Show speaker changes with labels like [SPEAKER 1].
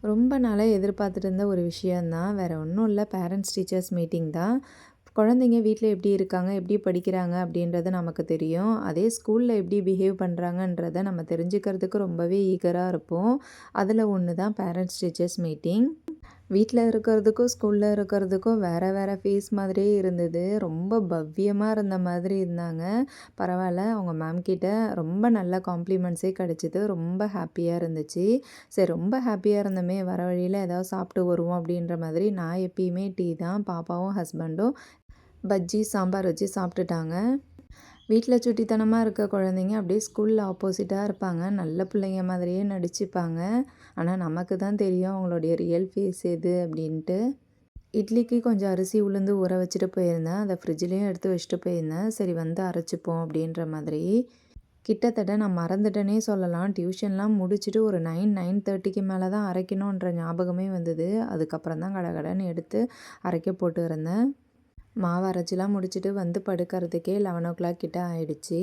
[SPEAKER 1] ரொம்ப நாளா எதிர்பார்த்துட்டு இருந்த ஒரு விஷயம் தான். வேற ஒண்ணும் இல்ல. பேரண்ட்ஸ் டீச்சர்ஸ் மீட்டிங் தான். குழந்தைங்க வீட்ல எப்படி இருக்காங்க, எப்படி படிக்கிறாங்க அப்படின்றது நமக்கு தெரியும். அதே ஸ்கூல்ல எப்படி பிஹேவ் பண்றாங்கன்றத நம்ம தெரிஞ்சுக்கிறதுக்கு ரொம்பவே ஈகரா இருப்போம். அதில ஒண்ணு தான் பேரண்ட்ஸ் டீச்சர்ஸ் மீட்டிங். வீட்ல இருக்கிறதுக்கும், ஸ்கூல்ல இருக்கிறதுக்கும் வேற வேற ஃபேஸ் மாதிரியே இருந்தது. ரொம்ப பவ்யமா இருந்த மாதிரி இருந்தாங்க. பரவால்ல, அவங்க மேம் கிட்ட ரொம்ப நல்ல காம்ப்ளிமெண்ட்ஸே கிடைச்சது. ரொம்ப ஹாப்பியா இருந்துச்சு. சரி, ரொம்ப ஹாப்பியா இருந்தோமே, வர வழியில ஏதாவது சாப்பிட்டு வருவோம் அப்படின்ற மாதிரி நான் எப்பயுமே டீ தான். பாப்பாவும் ஹஸ்பண்டும் பஜ்ஜி, சாம்பார் வச்சு சாப்பிட்டுட்டாங்க. வீட்ல சுட்டித்தனமா இருக்க குழந்தைங்க அப்படியே ஸ்கூல்ல ஆப்போசிட்டா இருப்பாங்க. நல்ல பிள்ளைங்க மாதிரியே நடிச்சுப்பாங்க. ஆனா நமக்கு தான் தெரியும் அவங்களுடைய ரியல் ஃபேஸ் எது அப்படின்ட்டு. இட்லிக்கு கொஞ்சம் அரிசி உளுந்து ஊற வச்சுட்டு போயிருந்தேன். அத ஃப்ரிட்ஜ்லேயும் எடுத்து வச்சுட்டு போயிருந்தேன். சரி வந்து அரைச்சுப்போம் அப்படின்ற மாதிரி. கிட்டத்தட்ட நான் மறந்துட்டேனே சொல்லலாம். டியூஷன்லாம் முடிச்சுட்டு ஒரு 9:30க்கு மேல தான் அரைக்கணுன்ற ஞாபகமே வந்தது. அதுக்கப்புறம் தான் கடகடன்னு எடுத்து அரைக்க போட்டு இருந்தேன். மாவு அரைச்சுலாம் முடிச்சுட்டு வந்து படுக்கிறதுக்கே 11:00 கிட்ட ஆயிடுச்சு.